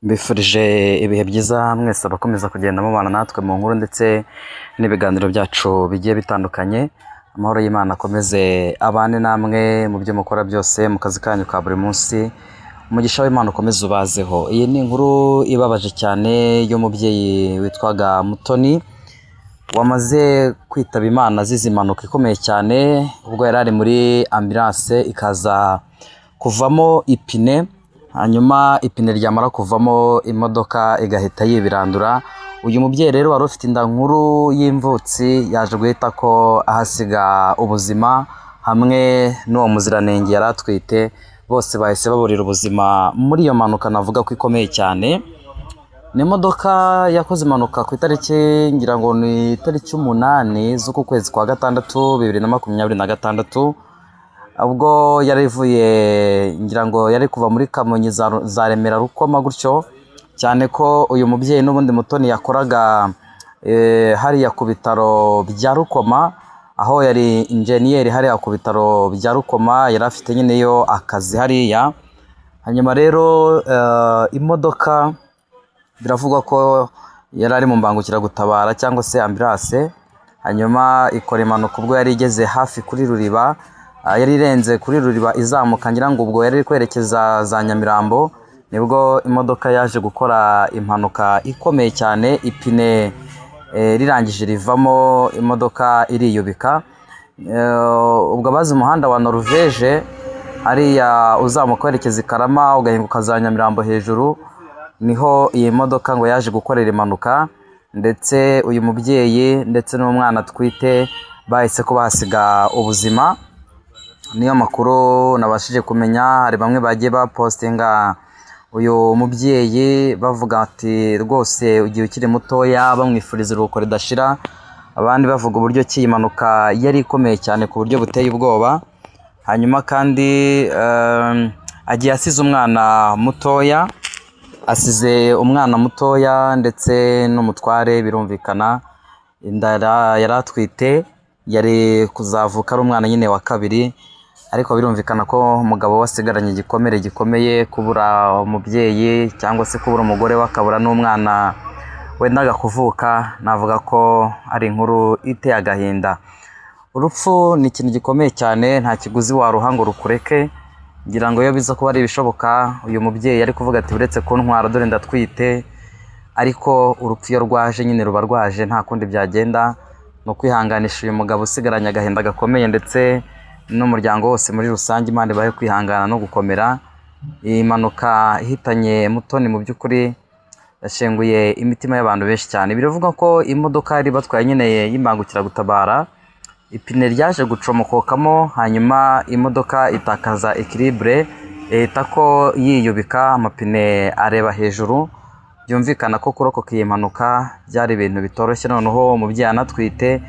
Mbifurije ibihe byiza mwese abakomeza kugenda mubana natwe mu nkuru ndetse n'ibiganiro byacu bigiye bitandukanye. Amahoro y'Imana akomeze abane namwe mu byo mukora byose mu kazi kanyu ka buri munsi. Umugisha w'Imana ukomeze ubazeho. Iyi ni inkuru ibabaje cyane y'umubyeyi witwaga Mutoni wamaze kwitaba Imana azize impanuka ikomeye cyane ubwo yari ari muri ambulance ikaza kuvamo ipine, hanyuma ipine ryamara kuvamo imodoka igahita yibirandura. Uyu mubyeyi rero wari ufite inda nkuru y'imvutsi yaje guhita ko ahasiga ubuzima hamwe n'uwo muziranenge yari atwite, bose bahise baburira ubuzima muri iyo mpanuka navuga ko ikomeye cyane. Ni imodoka yakoze impanuka ku itariki ngira ngo ni itariki 8 z'uku kwezi kwa gatandatu 2026, ubwo yari ivuye ngira ngo yari kuva muri Kamonyi za Remera Rukoma gutyo, cyane ko uyu mubyeyi n'ubundi Mutoni yakoraga hariya ku bitaro bya Rukoma, aho yari injeniyeri hariya ku bitaro bya Rukoma, yari afite nyine yo akazi hariya. Hanyuma rero imodoka biravugwa ko yari ari mu mbangukiragutabara cyangwa se ambulance, hanyuma ikora impanuka ubwo yari igeze hafi kuri Ruriba, yari irenze kuri Ruriba izamuka ngira ngo ubwo yari kwerekeza za Nyamirambo, nibwo imodoka yaje gukora impanuka ikomeye cyane, ipine rirangije rivamo, imodoka iriyubika. Ubwo abazi umuhanda wa Norvège hariya uzamuka werekeza i Karama ugahinguka za Nyamirambo hejuru, niho iyi modoka ngo yaje gukorera impanuka, ndetse uyu mubyeyi ndetse n'umwana atwite bahise ko bahasiga ubuzima. Niyo makuru nabashije kumenya. Hari bamwe bagiye bapostinga uyu mubyeyi bavuga ati rwose ugiye ukiri mutoya, bamwifuriza uruhuko ridashira, abandi bavuga uburyo ki impanuka yari ikomeye cyane ku buryo buteye ubwoba. Hanyuma kandi agiye asize umwana mutoya, asize umwana mutoya ndetse n'umutware, birumvikana inda yari atwite yari kuzavuka ari umwana nyine wa kabiri, ariko birumvikana ko umugabo wasigaranye igikomere gikomeye, kubura umubyeyi cyangwa se kubura umugore we akabura n'umwana wendaga kuvuka. Navuga ko ari inkuru iteye agahinda. Urupfu ni ikintu gikomeye cyane, nta kiguzi waruha ngo rukureke. Ngira ngo iyo biza kuba ari ibishoboka uyu mubyeyi ari kuvuga ati uretse kuntwara dore ndatwite, ariko urupfu iyo rwaje nyine ruba rwaje, nta kundi byagenda. No kwihanganisha uyu mugabo usigaranye agahinda gakomeye, ndetse n'umuryango wose muri rusange, Imana ibahe kwihangana no gukomera. Iyi mpanuka ihitanye Mutoni mu by'ukuri yashenguye imitima y'abantu benshi cyane. Biravuga ko imodoka yari batwaye nyine y'imbangukiragutabara, ipine ryaje gucomokokamo, hanyuma imodoka itakaza equilibre, ihita ko yiyubika, amapine areba hejuru. Byumvikana ko kurokoka iyi mpanuka byari ibintu bitoroshye, noneho umubyeyi anatwite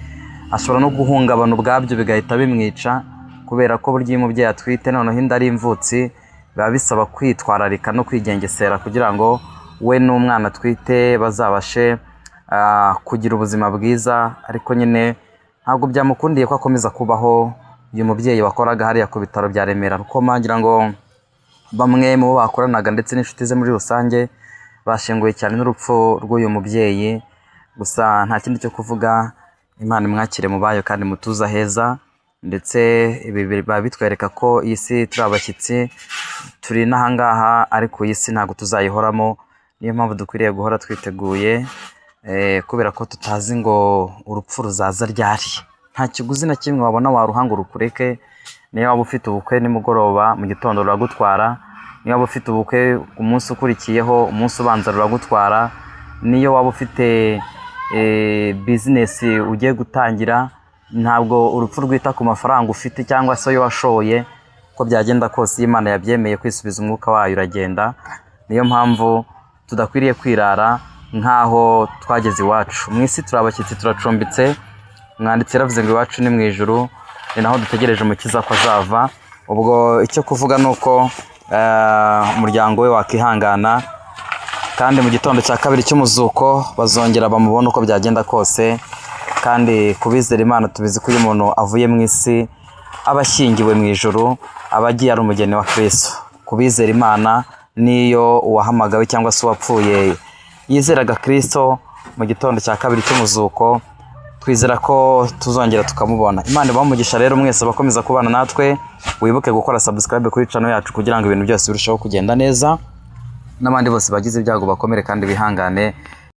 ashobora no guhungabana ubwabyo bigahita bimwica, kubera ko burya iyo umubyeyi atwite noneho inda ari imvutsi, biba bisaba kwitwararika no kwigengesera kugira ngo we n'umwana atwite bazabashe kugira ubuzima bwiza. Ariko nyine ntabwo byamukundiye ko akomeza kubaho. Uyu mubyeyi wakoraga hariya ku bitaro bya Remera Rukoma, ngira ngo bamwe mu bo bakoranaga ndetse n'inshuti ze muri rusange bashenguye cyane n'urupfu rw'uyu mubyeyi. Gusa nta kindi cyo kuvuga, Imana imwakire mu bayo kandi mutuza heza. Ndetse ibi biba bitwereka ko iyi si turi abashyitsi, turi n'ahangaha, ariko iyi si ntabwo tuzayihoramo. Niyo mpamvu dukwiriye guhora twiteguye, kubera ko tutazi ngo urupfu ruzaza ryari. Nta kiguzi na kimwe wabona waruha ngo rukureke. Niyo waba ufite ubukwe nimugoroba, mu gitondo ruragutwara. Niyo waba ufite ubukwe ku munsi ukurikiyeho, umunsi ubanza ruragutwara. Niyo waba ufite business ugiye gutangira, ntabwo urupfu rwita ku mafaranga ufite cyangwa se yo washoye. Uko byagenda kose Imana yabyemeye kwisubiza umwuka wayo uragenda. Niyo mpamvu tudakwiriye kwirara nkaho twageze iwacu. Mu isi turi abashyitsi, turacumbitse. Umwanditsi yaravuze ngo iwacu ni mu ijuru, ni naho dutegereje umukiza ko azava. Ubwo icyo kuvuga ni uko umuryango we wakihangana, kandi mu gitondo cya kabiri cy'umuzuko bazongera bamubona uko byagenda kose. Kandi kubizera Imana tubizi ko uyu muntu avuye mu isi aba ashyingiwe mu ijuru, aba agiye ari umugeni wa Kristo. Kubizera Imana n'iyo uwahamagawe cyangwa se uwapfuye yizeraga Kristo mu gitondo cya kabiri cy'umuzuko, twizera ko tuzongera tukamubona. Imana ibamugisha rero mwese abakomeza kubana natwe, wibuke gukora subscribe kuri channel yacu kugira ngo ibintu byose birusheho kugenda neza, n'abandi bose bagize ibyago bakomere kandi bihangane.